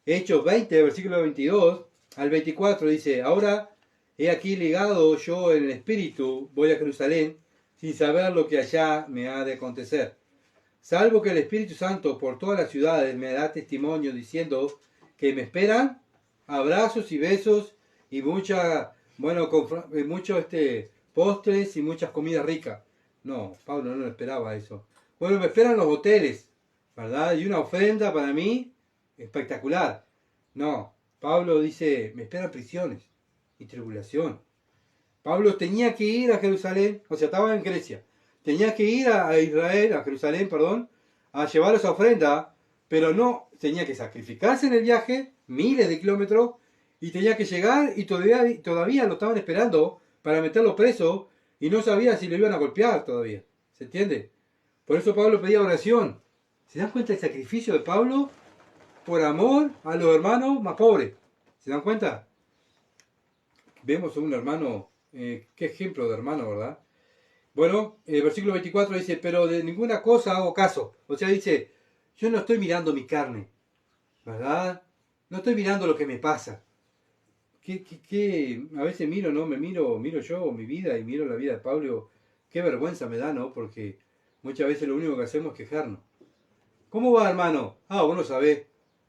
Hechos 20, versículo 22 al 24 dice, ahora he aquí ligado yo en el espíritu, voy a Jerusalén, sin saber lo que allá me ha de acontecer. Salvo que el Espíritu Santo por todas las ciudades me da testimonio diciendo que me esperan abrazos y besos y muchos postres y muchas comidas ricas. No, Pablo no esperaba eso. Bueno, me esperan los hoteles, ¿verdad? Y una ofrenda para mí espectacular. No, Pablo dice, me esperan prisiones y tribulación. Pablo tenía que ir a Jerusalén, o sea, estaba en Grecia. Tenía que ir a Israel, a Jerusalén, perdón, a llevar esa ofrenda, pero no, tenía que sacrificarse en el viaje, miles de kilómetros, y tenía que llegar y todavía lo estaban esperando para meterlo preso y no sabía si lo iban a golpear todavía. ¿Se entiende? Por eso Pablo pedía oración. ¿Se dan cuenta del sacrificio de Pablo por amor a los hermanos más pobres? ¿Se dan cuenta? Vemos a un hermano, qué ejemplo de hermano, ¿verdad? Bueno, el versículo 24 dice, pero de ninguna cosa hago caso. O sea, dice, yo no estoy mirando mi carne, ¿verdad? No estoy mirando lo que me pasa. A veces miro, ¿no? Miro yo mi vida y miro la vida de Pablo. Qué vergüenza me da, ¿no? Porque muchas veces lo único que hacemos es quejarnos. ¿Cómo va, hermano? Vos no sabés,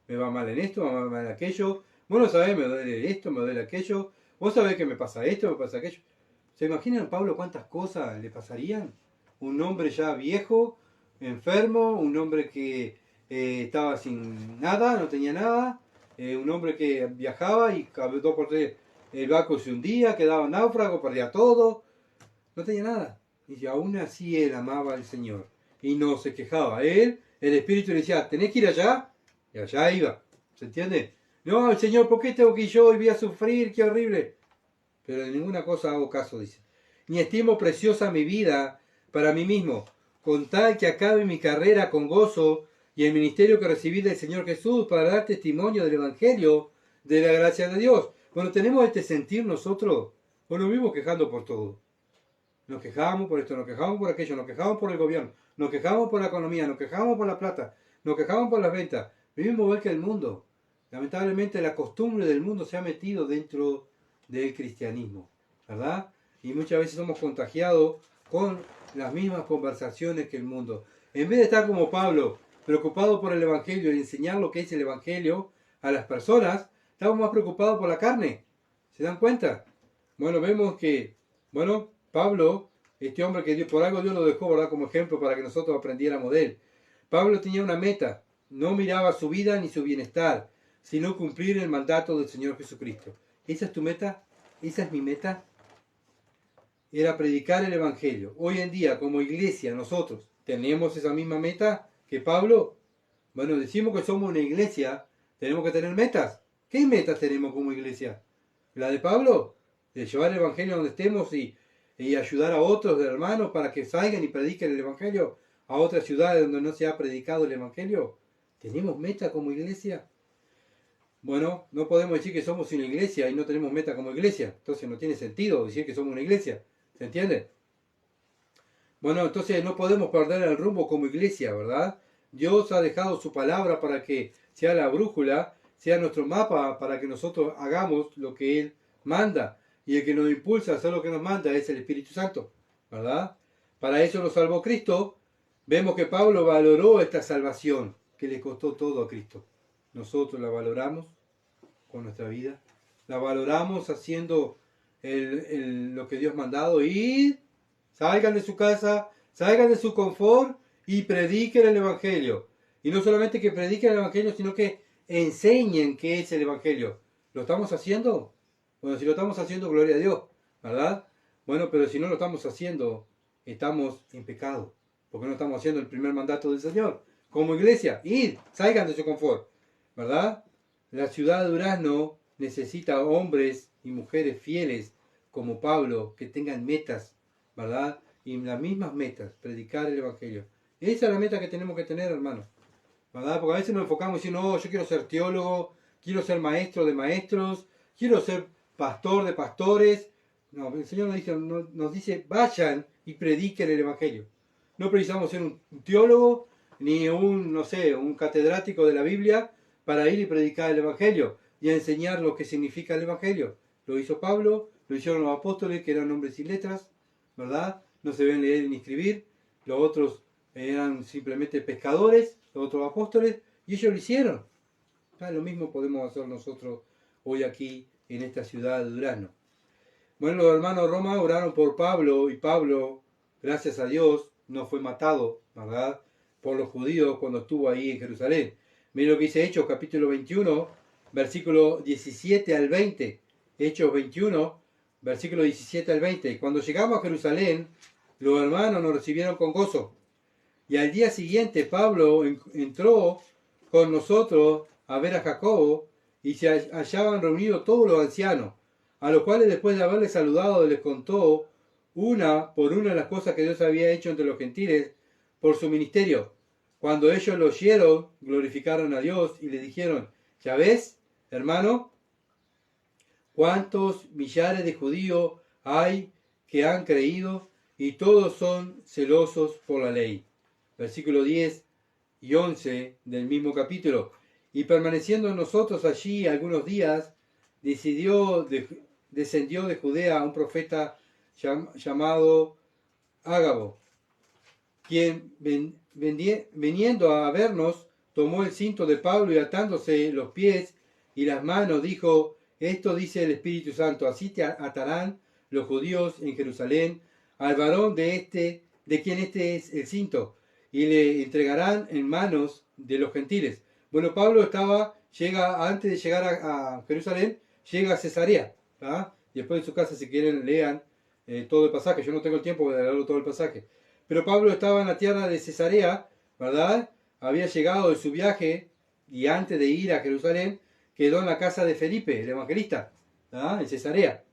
me va mal en esto, me va mal en aquello. Vos no sabés, me duele esto, me duele aquello. Vos sabés que me pasa esto, me pasa aquello. ¿Se imaginan, Pablo, cuántas cosas le pasarían? Un hombre ya viejo, enfermo, un hombre que estaba sin nada, no tenía nada, un hombre que viajaba y cada 2 por 3 el barco se hundía, quedaba náufrago, perdía todo, no tenía nada. Y aún así él amaba al Señor y no se quejaba. Él, el Espíritu le decía, tenés que ir allá, y allá iba. ¿Se entiende? No, el Señor, ¿por qué tengo que ir yo y voy a sufrir? ¡Qué horrible! Pero de ninguna cosa hago caso, dice. Ni estimo preciosa mi vida para mí mismo, con tal que acabe mi carrera con gozo y el ministerio que recibí del Señor Jesús para dar testimonio del Evangelio de la gracia de Dios. Cuando tenemos este sentir nosotros, o nos vivimos quejando por todo. Nos quejamos por esto, nos quejamos por aquello, nos quejamos por el gobierno, nos quejamos por la economía, nos quejamos por la plata, nos quejamos por las ventas. Vivimos igual que el mundo. Lamentablemente la costumbre del mundo se ha metido dentro del cristianismo, ¿verdad? Y muchas veces somos contagiados con las mismas conversaciones que el mundo. En vez de estar como Pablo, preocupado por el Evangelio y enseñar lo que es el Evangelio a las personas, estamos más preocupados por la carne. ¿Se dan cuenta? Bueno, vemos que, bueno, Pablo, este hombre que Dios, por algo Dios lo dejó, ¿verdad?, como ejemplo para que nosotros aprendiéramos de él. Pablo tenía una meta, no miraba su vida ni su bienestar, sino cumplir el mandato del Señor Jesucristo. ¿Esa es tu meta? ¿Esa es mi meta? Era predicar el Evangelio. Hoy en día, como iglesia, nosotros, ¿tenemos esa misma meta que Pablo? Bueno, decimos que somos una iglesia, tenemos que tener metas. ¿Qué metas tenemos como iglesia? ¿La de Pablo? De llevar el Evangelio donde estemos y ayudar a otros hermanos para que salgan y prediquen el Evangelio a otras ciudades donde no se ha predicado el Evangelio. ¿Tenemos meta como iglesia? Bueno, no podemos decir que somos una iglesia y no tenemos meta como iglesia. Entonces no tiene sentido decir que somos una iglesia. ¿Se entiende? Bueno, entonces no podemos perder el rumbo como iglesia, ¿verdad? Dios ha dejado su palabra para que sea la brújula, sea nuestro mapa para que nosotros hagamos lo que Él manda. Y el que nos impulsa a hacer lo que nos manda es el Espíritu Santo, ¿verdad? Para eso nos salvó Cristo. Vemos que Pablo valoró esta salvación que le costó todo a Cristo. Nosotros la valoramos con nuestra vida. La valoramos haciendo lo que Dios ha mandado. Y salgan de su casa, salgan de su confort y prediquen el Evangelio. Y no solamente que prediquen el Evangelio, sino que enseñen qué es el Evangelio. ¿Lo estamos haciendo? Bueno, si lo estamos haciendo, gloria a Dios, ¿verdad? Bueno, pero si no lo estamos haciendo, estamos en pecado. Porque no estamos haciendo el primer mandato del Señor. Como iglesia, id, salgan de su confort, ¿verdad? La ciudad de Durazno necesita hombres y mujeres fieles como Pablo, que tengan metas, ¿verdad? Y las mismas metas, predicar el Evangelio. Esa es la meta que tenemos que tener, hermano, ¿verdad? Porque a veces nos enfocamos y decimos, no, yo quiero ser teólogo, quiero ser maestro de maestros, quiero ser pastor de pastores. No, el Señor nos dice, vayan y prediquen el Evangelio. No precisamos ser un teólogo, ni no sé, un catedrático de la Biblia para ir y predicar el Evangelio y a enseñar lo que significa el Evangelio. Lo hizo Pablo, lo hicieron los apóstoles, que eran hombres sin letras, ¿verdad? No se ven leer ni escribir. Los otros eran simplemente pescadores, los otros apóstoles, y ellos lo hicieron. Lo mismo podemos hacer nosotros hoy aquí en esta ciudad de Durazno. Bueno, los hermanos de Roma oraron por Pablo, y Pablo, gracias a Dios, no fue matado, ¿verdad?, por los judíos cuando estuvo ahí en Jerusalén. Miren lo que dice Hechos capítulo 21, versículo 17 al 20. Hechos 21, versículo 17 al 20. Cuando llegamos a Jerusalén, los hermanos nos recibieron con gozo. Y al día siguiente Pablo entró con nosotros a ver a Jacobo, y se hallaban reunidos todos los ancianos, a los cuales después de haberles saludado les contó una por una las cosas que Dios había hecho entre los gentiles por su ministerio. Cuando ellos lo oyeron, glorificaron a Dios y le dijeron, ¿ya ves, hermano, cuántos millares de judíos hay que han creído y todos son celosos por la ley? Versículo 10 y 11 del mismo capítulo. Y permaneciendo nosotros allí algunos días, descendió de Judea un profeta llamado Ágabo, quien viniendo a vernos, tomó el cinto de Pablo y atándose los pies y las manos, dijo, esto dice el Espíritu Santo, así te atarán los judíos en Jerusalén al varón de quien este es el cinto, y le entregarán en manos de los gentiles. Bueno, Pablo antes de llegar a Jerusalén, llega a Cesarea, ¿tá? Y después en su casa, si quieren, lean todo el pasaje. Yo no tengo el tiempo de leerlo todo el pasaje. Pero Pablo estaba en la tierra de Cesarea, ¿verdad? Había llegado de su viaje y antes de ir a Jerusalén, quedó en la casa de Felipe, el evangelista, ¿tá? En Cesarea.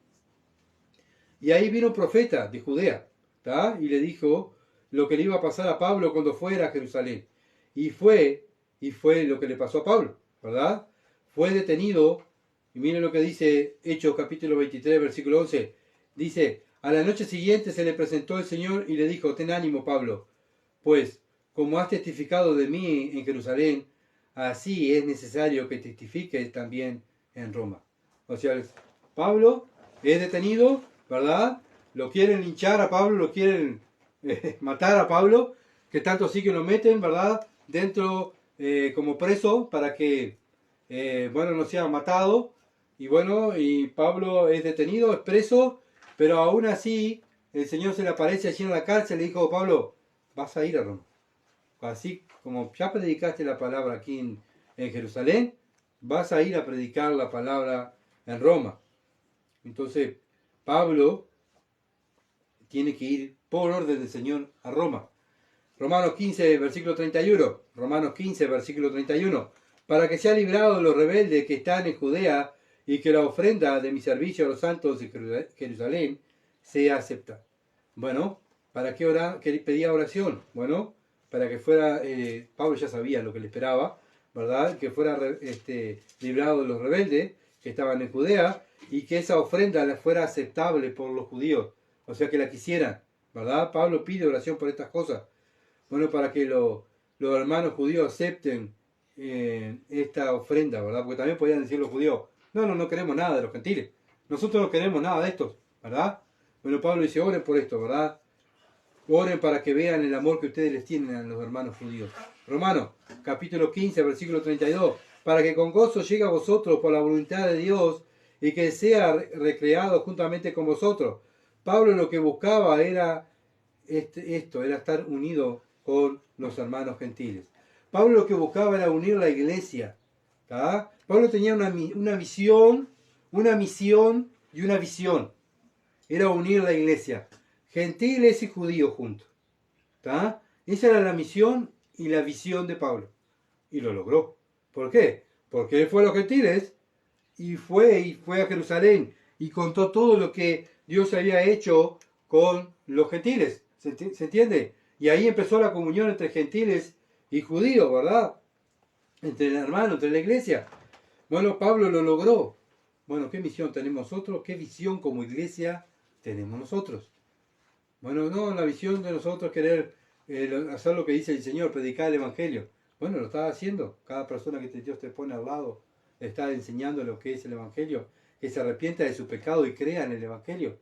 Y ahí vino un profeta de Judea, ¿tá? Y le dijo lo que le iba a pasar a Pablo cuando fuera a Jerusalén. Y fue lo que le pasó a Pablo, ¿verdad? Fue detenido, y miren lo que dice Hechos capítulo 23, versículo 11. Dice, a la noche siguiente se le presentó el Señor y le dijo, ten ánimo, Pablo, pues como has testificado de mí en Jerusalén, así es necesario que testifiques también en Roma. O sea, Pablo es detenido, ¿verdad? Lo quieren linchar a Pablo, lo quieren matar a Pablo, que tanto así que lo meten, ¿verdad? Dentro como preso para que, bueno, no sea matado. Y bueno, y Pablo es detenido, es preso, pero aún así el Señor se le aparece allí en la cárcel y le dijo, Pablo, vas a ir a Roma. Así como ya predicaste la palabra aquí en Jerusalén, vas a ir a predicar la palabra en Roma. Entonces, Pablo tiene que ir por orden del Señor a Roma. Romanos 15, versículo 31. Romanos 15, versículo 31. Para que sea librado de los rebeldes que están en Judea y que la ofrenda de mi servicio a los santos de Jerusalén sea aceptada. Bueno, ¿para qué pedía oración? Bueno, para que fuera, Pablo ya sabía lo que le esperaba, ¿verdad? Que fuera librado de los rebeldes que estaban en Judea y que esa ofrenda le fuera aceptable por los judíos, o sea que la quisieran, ¿verdad? Pablo pide oración por estas cosas. Bueno, para que los hermanos judíos acepten esta ofrenda, ¿verdad? Porque también podían decir los judíos, no queremos nada de los gentiles, nosotros no queremos nada de estos, ¿verdad? Bueno, Pablo dice, oren por esto, ¿verdad? Oren para que vean el amor que ustedes les tienen a los hermanos judíos. Romanos, capítulo 15, versículo 32, para que con gozo llegue a vosotros por la voluntad de Dios y que sea recreado juntamente con vosotros. Pablo lo que buscaba era era estar unido con los hermanos gentiles. Pablo lo que buscaba era unir la iglesia. ¿Tá? Pablo tenía una visión, una misión y una visión. Era unir la iglesia, gentiles y judíos juntos. ¿Tá? Esa era la misión y la visión de Pablo. Y lo logró. ¿Por qué? Porque él fue a los gentiles y fue a Jerusalén y contó todo lo que Dios había hecho con los gentiles. ¿Se entiende? Y ahí empezó la comunión entre gentiles y judíos, ¿verdad? Entre el hermano, entre la iglesia. Bueno, Pablo lo logró. Bueno, ¿qué misión tenemos nosotros? ¿Qué visión como iglesia tenemos nosotros? Bueno, no, la visión de nosotros querer hacer lo que dice el Señor, predicar el Evangelio. Bueno, lo está haciendo. Cada persona que Dios te pone al lado está enseñando lo que es el Evangelio, que se arrepienta de su pecado y crea en el Evangelio.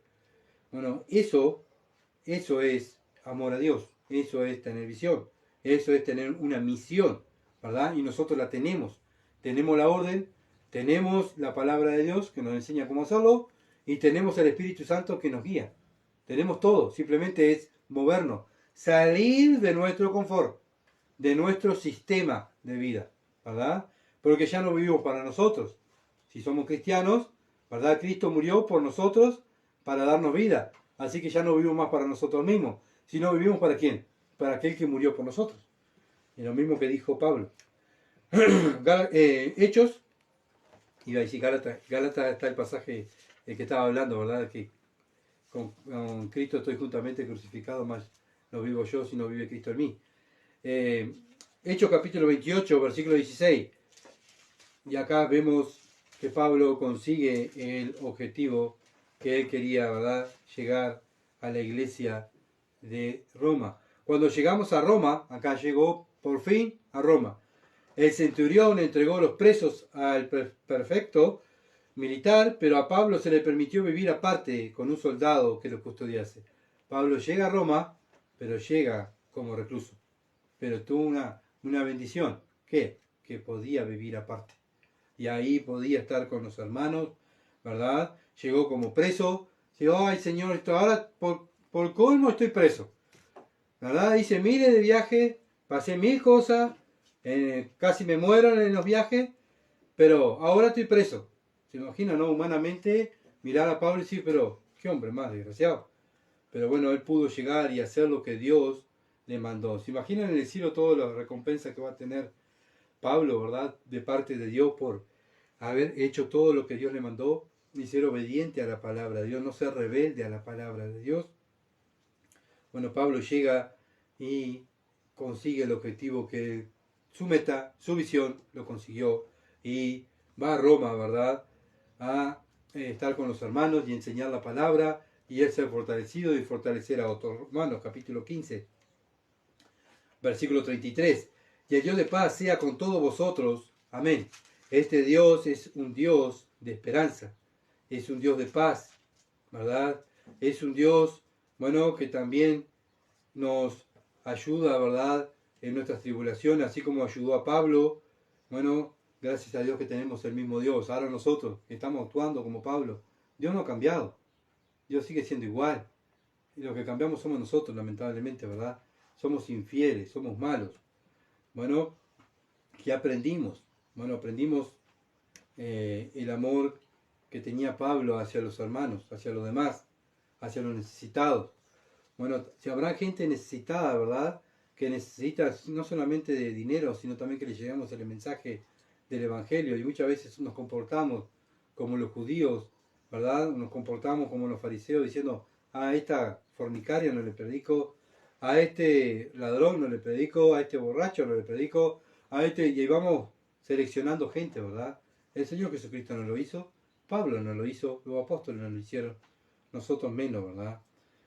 Bueno, eso es amor a Dios, eso es tener visión, eso es tener una misión, ¿verdad? Y nosotros la tenemos. Tenemos la orden, tenemos la palabra de Dios que nos enseña cómo hacerlo y tenemos el Espíritu Santo que nos guía. Tenemos todo, simplemente es movernos, salir de nuestro confort, de nuestro sistema de vida, ¿verdad? Porque ya no vivimos para nosotros. Si somos cristianos, ¿verdad? Cristo murió por nosotros para darnos vida. Así que ya no vivimos más para nosotros mismos, sino vivimos para ¿quién? Para aquel que murió por nosotros. Y lo mismo que dijo Pablo. Hechos, iba a decir Gálatas está el pasaje que estaba hablando, ¿verdad? Que con Cristo estoy juntamente crucificado, más no vivo yo, sino vive Cristo en mí. Hechos capítulo 28, versículo 16. Y acá vemos que Pablo consigue el objetivo que él quería, ¿verdad? Llegar a la iglesia de Roma. Cuando llegamos a Roma, acá llegó por fin a Roma. El centurión entregó los presos al prefecto militar, pero a Pablo se le permitió vivir aparte con un soldado que lo custodiase. Pablo llega a Roma, pero llega como recluso. Pero tuvo una bendición. ¿Qué? Que podía vivir aparte. Y ahí podía estar con los hermanos, ¿verdad? Llegó como preso. Dice, ay Señor, esto ahora por colmo estoy preso. ¿Verdad? Dice, mire de viaje, pasé 1000 cosas, casi me muero en los viajes, pero ahora estoy preso. Se imagina, ¿no? Humanamente, mirar a Pablo y decir, pero qué hombre más desgraciado. Pero bueno, él pudo llegar y hacer lo que Dios le mandó. ¿Se imaginan en el cielo todas las recompensas que va a tener Pablo, ¿verdad? De parte de Dios por haber hecho todo lo que Dios le mandó y ser obediente a la palabra de Dios, no ser rebelde a la palabra de Dios. Bueno, Pablo llega y consigue el objetivo que su meta, su visión, lo consiguió y va a Roma, ¿verdad? A estar con los hermanos y enseñar la palabra y él ser fortalecido y fortalecer a otros. Romanos capítulo 15, versículo 33. Y el Dios de paz sea con todos vosotros. Amén. Este Dios es un Dios de esperanza. Es un Dios de paz, ¿verdad? Es un Dios, bueno, que también nos ayuda, ¿verdad? En nuestras tribulaciones, así como ayudó a Pablo. Bueno, gracias a Dios que tenemos el mismo Dios. Ahora nosotros estamos actuando como Pablo. Dios no ha cambiado. Dios sigue siendo igual. Y lo que cambiamos somos nosotros, lamentablemente, ¿verdad? Somos infieles, somos malos. Bueno, ¿qué aprendimos? Bueno, aprendimos el amor que tenía Pablo hacia los hermanos, hacia los demás, hacia los necesitados. Bueno, si habrá gente necesitada, ¿verdad? Que necesita no solamente de dinero, sino también que le lleguemos el mensaje del Evangelio. Y muchas veces nos comportamos como los judíos, ¿verdad? Nos comportamos como los fariseos diciendo, a esta fornicaria no le predico, a este ladrón no le predico, a este borracho no le predico, a este... Y vamos seleccionando gente, ¿verdad? El Señor Jesucristo no lo hizo, Pablo no lo hizo, los apóstoles no lo hicieron, nosotros menos, ¿verdad?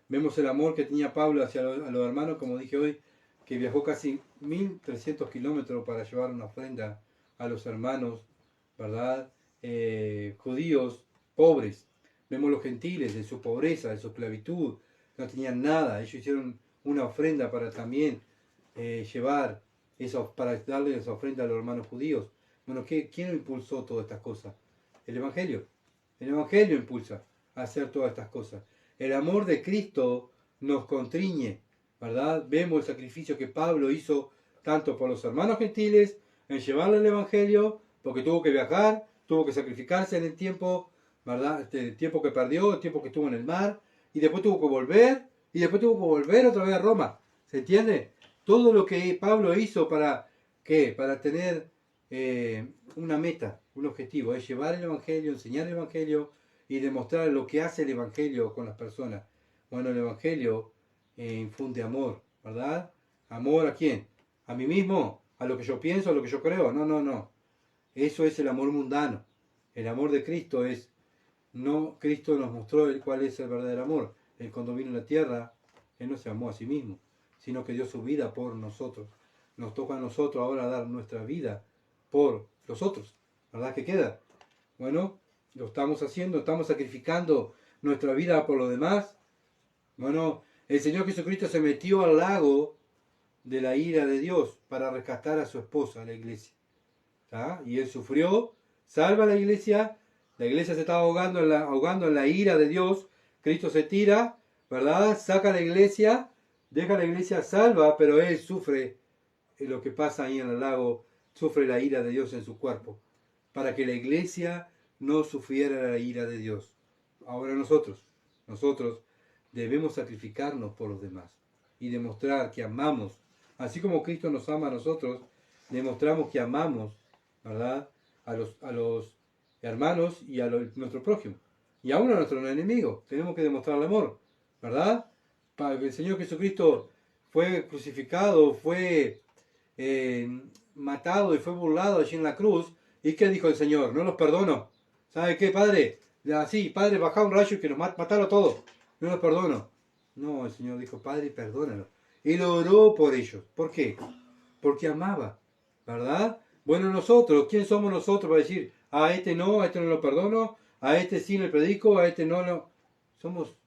Vemos el amor que tenía Pablo hacia a los hermanos, como dije hoy, que viajó casi 1300 kilómetros para llevar una ofrenda a los hermanos, ¿verdad? Judíos, pobres. Vemos los gentiles en su pobreza, en su esclavitud, no tenían nada. Ellos hicieron una ofrenda para también llevar eso, para darle esa ofrenda a los hermanos judíos. Bueno, ¿quién impulsó todas estas cosas? El Evangelio. El Evangelio impulsa a hacer todas estas cosas. El amor de Cristo nos constriñe, ¿verdad? Vemos el sacrificio que Pablo hizo tanto por los hermanos gentiles en llevarle el Evangelio, porque tuvo que viajar, tuvo que sacrificarse en el tiempo, ¿verdad? El tiempo que perdió, el tiempo que estuvo en el mar, y después tuvo que volver, y después tuvo que volver otra vez a Roma. ¿Se entiende? Todo lo que Pablo hizo para, ¿qué? Para tener una meta, un objetivo, es llevar el Evangelio, enseñar el Evangelio, y demostrar lo que hace el Evangelio con las personas. Bueno, el Evangelio infunde amor, ¿verdad? ¿Amor a quién? ¿A mí mismo? ¿A lo que yo pienso? ¿A lo que yo creo? No, no, no. Eso es el amor mundano. El amor de Cristo es, no, Cristo nos mostró cuál es el verdadero amor. Él cuando vino a la tierra, Él no se amó a sí mismo, sino que dio su vida por nosotros. Nos toca a nosotros ahora dar nuestra vida por los otros. ¿Verdad que queda? Bueno, lo estamos haciendo, estamos sacrificando nuestra vida por los demás. Bueno, el Señor Jesucristo se metió al lago de la ira de Dios para rescatar a su esposa, a la iglesia. ¿Tá? Y Él sufrió, salva a la iglesia se está ahogando en la ira de Dios, Cristo se tira, ¿verdad? Saca a la iglesia, deja a la iglesia salva, pero Él sufre lo que pasa ahí en el lago, sufre la ira de Dios en su cuerpo, para que la iglesia no sufriera la ira de Dios. Ahora nosotros debemos sacrificarnos por los demás y demostrar que amamos. Así como Cristo nos ama a nosotros, demostramos que amamos, ¿verdad? A los hermanos y a nuestro prójimo. Y aún a nuestro enemigo. Tenemos que demostrar el amor, ¿verdad? Para que el Señor Jesucristo fue crucificado, fue matado y fue burlado allí en la cruz. ¿Y qué dijo el Señor? No los perdono. ¿Sabe qué, Padre? Así, Padre, baja un rayo y que nos matalo todo. No los perdono. No, el Señor dijo, Padre, perdónalo. Y lo oró por ellos. ¿Por qué? Porque amaba, ¿verdad? Bueno, nosotros, ¿quién somos nosotros para decir, a este no lo perdono, a este sí le predico, a este no? Somos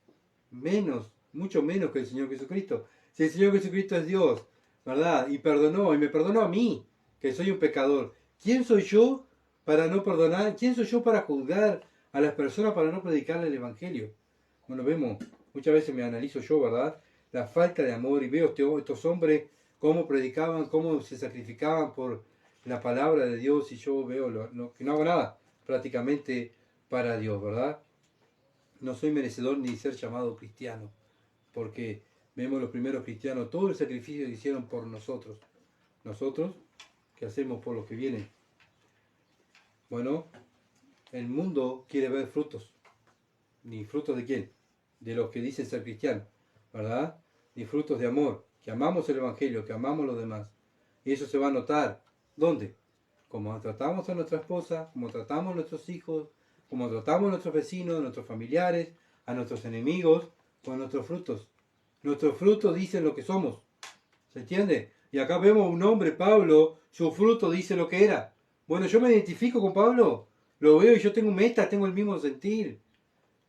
menos, mucho menos que el Señor Jesucristo. Si el Señor Jesucristo es Dios, ¿verdad? Y me perdonó a mí, que soy un pecador. ¿Quién soy yo para no perdonar? ¿Quién soy yo para juzgar a las personas, para no predicarle el Evangelio? Bueno, vemos, muchas veces me analizo yo, ¿verdad? La falta de amor y veo estos hombres cómo predicaban, cómo se sacrificaban por la palabra de Dios y yo veo que no hago nada prácticamente para Dios, ¿verdad? No soy merecedor ni ser llamado cristiano, porque vemos los primeros cristianos, todo el sacrificio que hicieron por nosotros. Nosotros, ¿qué hacemos por los que vienen? Bueno, el mundo quiere ver frutos. ¿Ni frutos de quién? De los que dicen ser cristianos, ¿verdad? Ni frutos de amor, que amamos el Evangelio, que amamos a los demás. Y eso se va a notar. ¿Dónde? Como tratamos a nuestra esposa, como tratamos a nuestros hijos, como tratamos a nuestros vecinos, a nuestros familiares, a nuestros enemigos, con nuestros frutos. Nuestros frutos dicen lo que somos. ¿Se entiende? Y acá vemos un hombre, Pablo, su fruto dice lo que era. Bueno, yo me identifico con Pablo, lo veo y yo tengo metas, tengo el mismo sentir.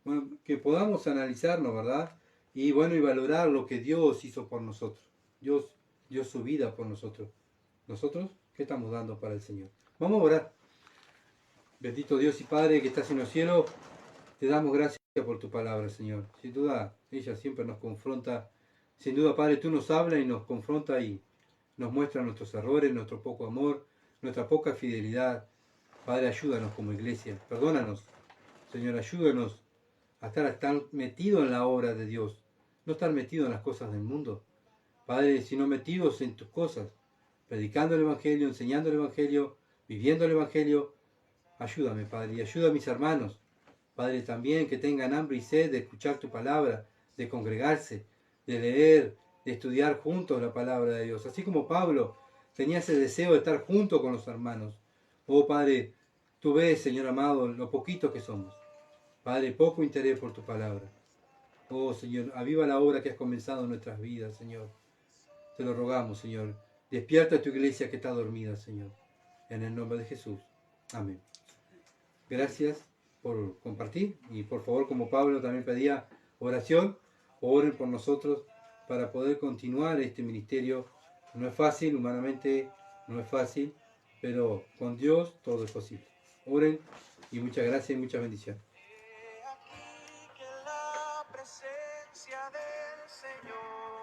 Bueno, que podamos analizarnos, ¿verdad? Y bueno, y valorar lo que Dios hizo por nosotros. Dios dio su vida por nosotros. ¿Nosotros qué estamos dando para el Señor? Vamos a orar. Bendito Dios y Padre que estás en los cielos, te damos gracias por tu palabra, Señor. Sin duda, ella siempre nos confronta. Sin duda, Padre, tú nos hablas y nos confronta y nos muestra nuestros errores, nuestro poco amor, nuestra poca fidelidad. Padre, ayúdanos como iglesia. Perdónanos, Señor, ayúdanos a estar metido en la obra de Dios. No estar metido en las cosas del mundo. Padre, sino metidos en tus cosas. Predicando el Evangelio, enseñando el Evangelio, viviendo el Evangelio. Ayúdame, Padre, y ayuda a mis hermanos. Padre, también que tengan hambre y sed de escuchar tu palabra, de congregarse, de leer, de estudiar juntos la palabra de Dios. Así como Pablo tenía ese deseo de estar junto con los hermanos. Oh Padre, tú ves, Señor amado, lo poquito que somos. Padre, poco interés por tu palabra. Oh Señor, aviva la obra que has comenzado en nuestras vidas, Señor. Te lo rogamos, Señor. Despierta tu iglesia que está dormida, Señor. En el nombre de Jesús. Amén. Gracias por compartir y por favor, como Pablo también pedía oración, oren por nosotros para poder continuar este ministerio. No es fácil, humanamente no es fácil, pero con Dios todo es posible. Oren y muchas gracias y muchas bendiciones.
He aquí que la presencia del Señor